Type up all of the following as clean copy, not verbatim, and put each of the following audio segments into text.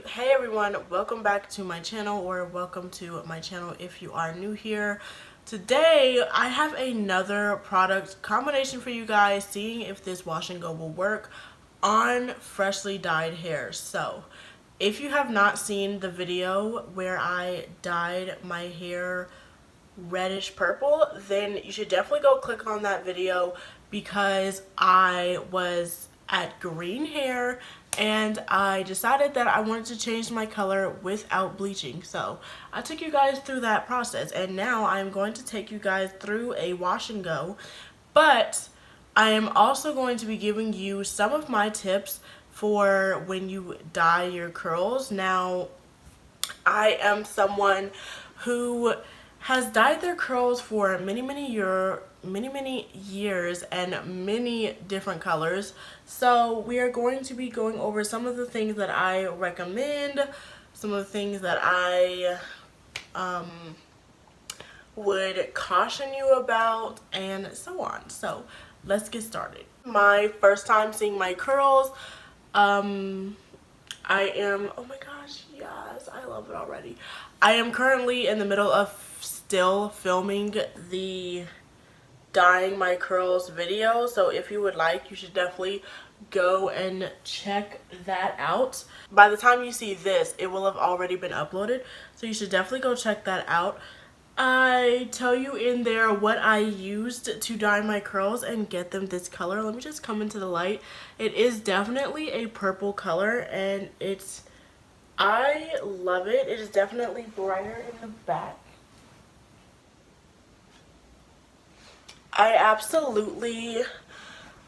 Hey everyone, welcome back to my channel, or welcome to my channel if you are new here. Today I have another product combination for you guys, seeing if this wash and go will work on freshly dyed hair. So if you have not seen the video where I dyed my hair reddish purple, then you should definitely go click on that video, because I was at green hair and I decided that I wanted to change my color without bleaching. So I took you guys through that process, and now I'm going to take you guys through a wash and go, but I am also going to be giving you some of my tips for when you dye your curls. Now, I am someone who has dyed their curls for many years and many different colors. So we are going to be going over some of the things that I recommend, some of the things that I would caution you about, and so on. So let's get started. My first time seeing my curls, I am, oh my gosh, yes, I love it already. I am currently in the middle of still filming the dyeing my curls video, so if you would like, you should definitely go and check that out. By the time you see this, it will have already been uploaded, so you should definitely go check that out. I tell you in there what I used to dye my curls and get them this color. Let me just come into the light. It is definitely a purple color, and I love it. It is definitely brighter in the back. I absolutely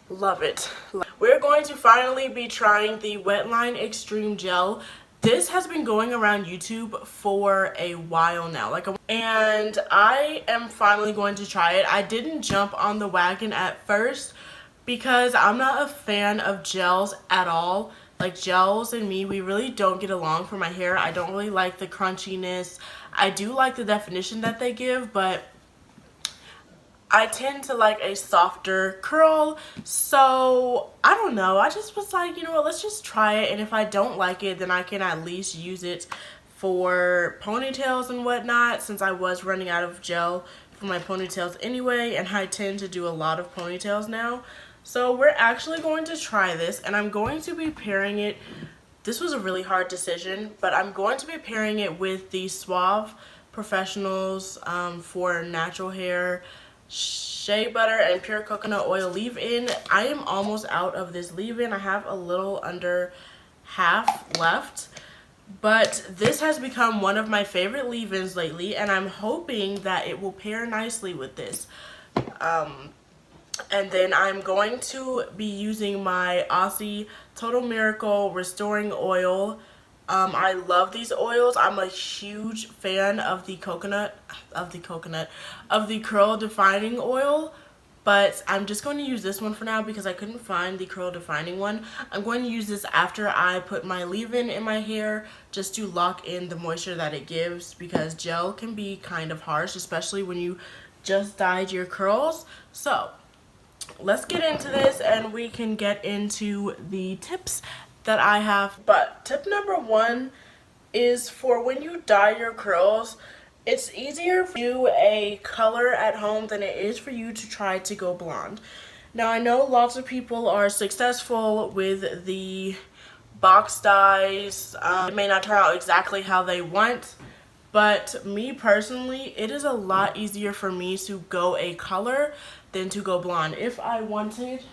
love it. We're going to finally be trying the WETLINE Extreme Gel. This has been going around YouTube for a while now, and I am finally going to try it. I didn't jump on the wagon at first because I'm not a fan of gels at all. Like, gels and me, we really don't get along for my hair. I don't really like the crunchiness. I do like the definition that they give, but I tend to like a softer curl. So I don't know, I just was like, you know what, let's just try it, and if I don't like it, then I can at least use it for ponytails and whatnot, since I was running out of gel for my ponytails anyway, and I tend to do a lot of ponytails now. So we're actually going to try this, and I'm going to be pairing it. This was a really hard decision, but I'm going to be pairing it with the Suave Professionals for natural hair shea butter and pure coconut oil leave-in. I am almost out of this leave-in. I have a little under half left, but this has become one of my favorite leave-ins lately, and I'm hoping that it will pair nicely with this. And then I'm going to be using my Aussie Total Miracle Restoring Oil. I love these oils. I'm a huge fan of the curl defining oil, but I'm just going to use this one for now because I couldn't find the curl defining one. I'm going to use this after I put my leave-in in my hair, just to lock in the moisture that it gives, because gel can be kind of harsh, especially when you just dyed your curls. So let's get into this, and we can get into the tips that I have. But tip number one is for when you dye your curls, it's easier for you a color at home than it is for you to try to go blonde. Now, I know lots of people are successful with the box dyes. It may not turn out exactly how they want, but me personally, it is a lot easier for me to go a color than to go blonde. If I wanted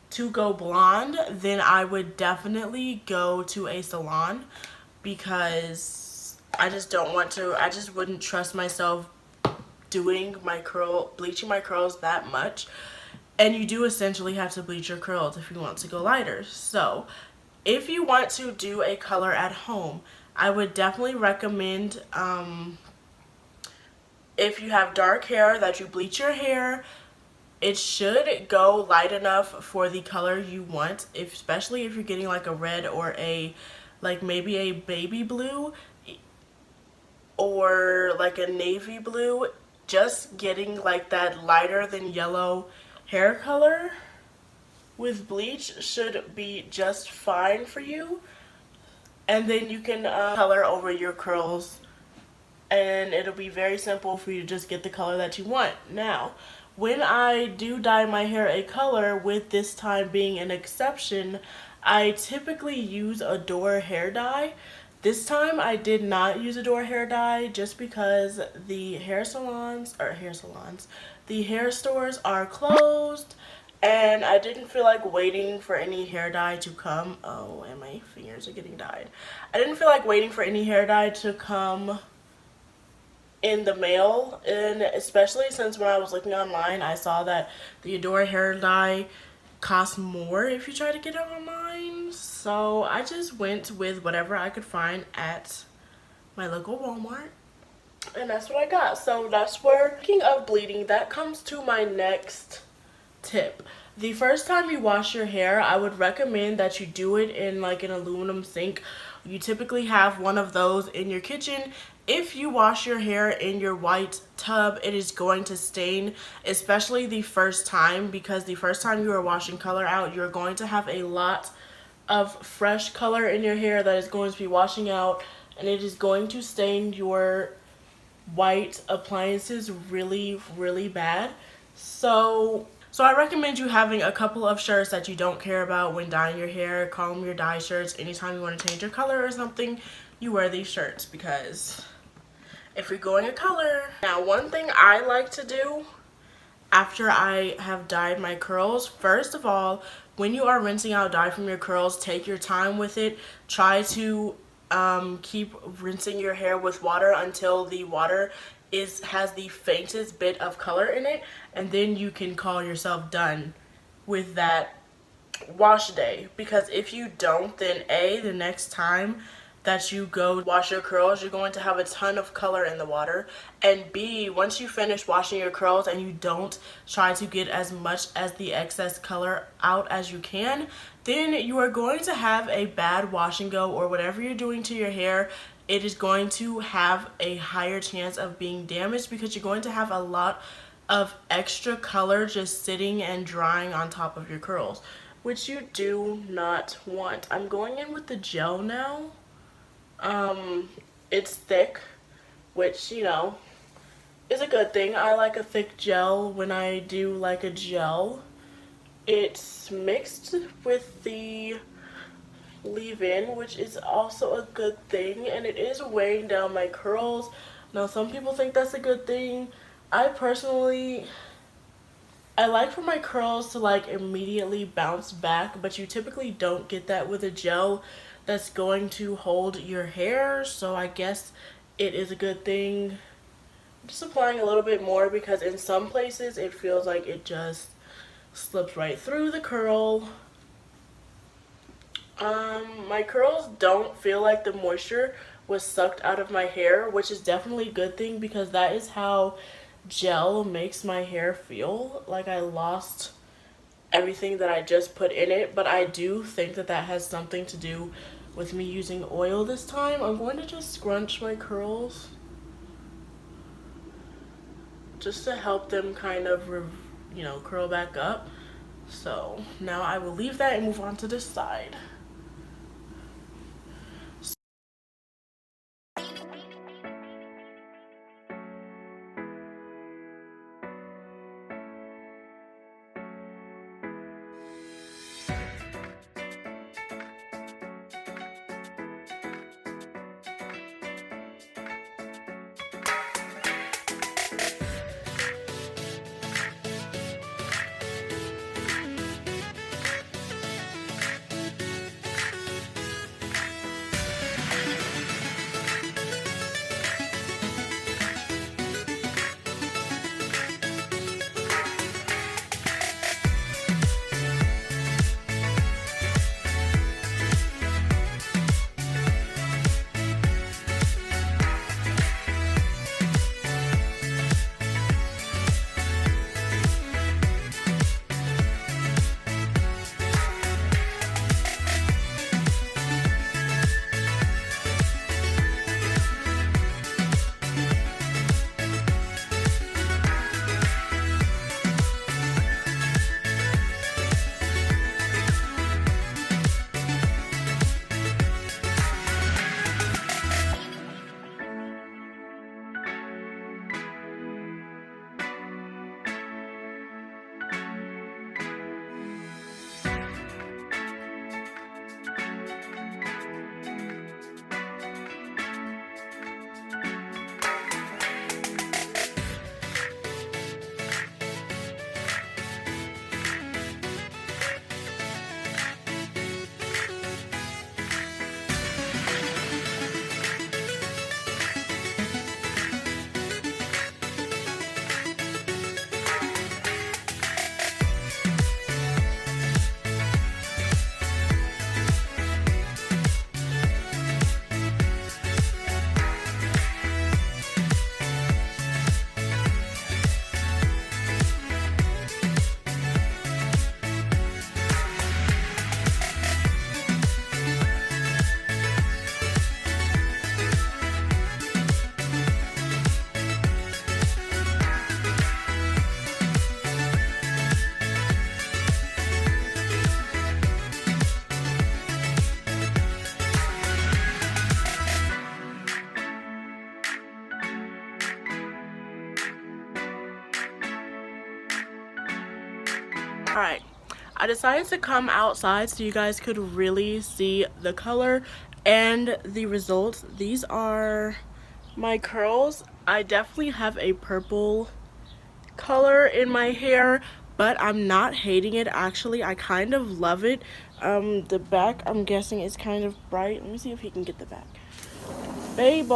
to go blonde, then I would definitely go to a salon, because I just don't want to, I just wouldn't trust myself doing bleaching my curls that much. And you do essentially have to bleach your curls if you want to go lighter. So if you want to do a color at home, I would definitely recommend, if you have dark hair, that you bleach your hair. It should go light enough for the color you want, especially if you're getting like a red or like maybe a baby blue or like a navy blue. Just getting like that lighter than yellow hair color with bleach should be just fine for you. and then you can color over your curls, and it'll be very simple for you to just get the color that you want. Now, when I do dye my hair a color, with this time being an exception, I typically use Adore hair dye. This time I did not use Adore hair dye just because the the hair stores are closed, and I didn't feel like waiting for any hair dye to come. Oh, and my fingers are getting dyed. I didn't feel like waiting for any hair dye to come in the mail, and especially since when I was looking online, I saw that the Adore hair dye costs more if you try to get it online. So I just went with whatever I could find at my local Walmart, and that's what I got. So that's where, speaking of bleeding, that comes to my next tip. The first time you wash your hair, I would recommend that you do it in like an aluminum sink. You typically have one of those in your kitchen. If you wash your hair in your white tub, it is going to stain, especially the first time, because the first time you are washing color out, you're going to have a lot of fresh color in your hair that is going to be washing out, and it is going to stain your white appliances really, really bad. So I recommend you having a couple of shirts that you don't care about when dyeing your hair. Call them your dye shirts. Anytime you want to change your color or something, you wear these shirts, because if you're going a color. Now, one thing I like to do after I have dyed my curls, first of all, when you are rinsing out dye from your curls, take your time with it. Try to keep rinsing your hair with water until the water has the faintest bit of color in it, and then you can call yourself done with that wash day. Because if you don't, then A, the next time that you go wash your curls, you're going to have a ton of color in the water, and B, once you finish washing your curls and you don't try to get as much as the excess color out as you can, then you are going to have a bad wash and go, or whatever you're doing to your hair, it is going to have a higher chance of being damaged, because you're going to have a lot of extra color just sitting and drying on top of your curls, which you do not want. I'm going in with the gel now. It's thick, which, you know, is a good thing. I like a thick gel when I do like a gel. It's mixed with the leave-in, which is also a good thing, and it is weighing down my curls. Now, some people think that's a good thing. I personally, I like for my curls to like immediately bounce back, but you typically don't get that with a gel that's going to hold your hair, so I guess it is a good thing. I'm just applying a little bit more, because in some places it feels like it just slips right through the curl. My curls don't feel like the moisture was sucked out of my hair, which is definitely a good thing, because that is how gel makes my hair feel like I lost everything that I just put in it. But I do think that that has something to do with me using oil this time. I'm going to just scrunch my curls just to help them kind of, you know, curl back up. So now I will leave that and move on to this side. Alright, I decided to come outside so you guys could really see the color and the results. These are my curls. I definitely have a purple color in my hair, but I'm not hating it. Actually, I kind of love it. The back, I'm guessing, is kind of bright. Let me see if he can get the back. Baby,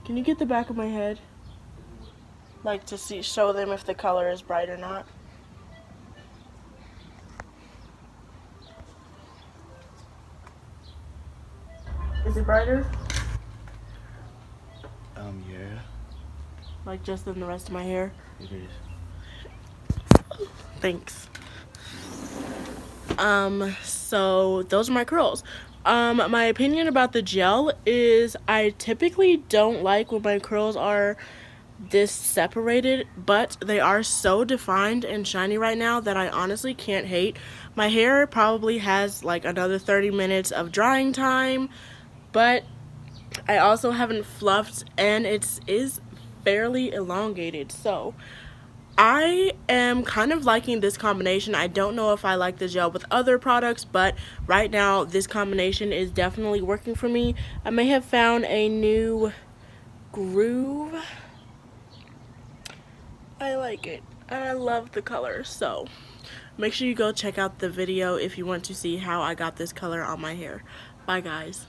can you get the back of my head? Like to see, show them if the color is bright or not. Is it brighter? Yeah. Like just than the rest of my hair? It is. Thanks. So those are my curls. My opinion about the gel is I typically don't like when my curls are this separated, but they are so defined and shiny right now that I honestly can't hate. My hair probably has like another 30 minutes of drying time, but I also haven't fluffed and it is fairly elongated, so I am kind of liking this combination. I don't know if I like the gel with other products, but right now this combination is definitely working for me. I may have found a new groove. I like it and I love the color, so make sure you go check out the video if you want to see how I got this color on my hair. Bye guys.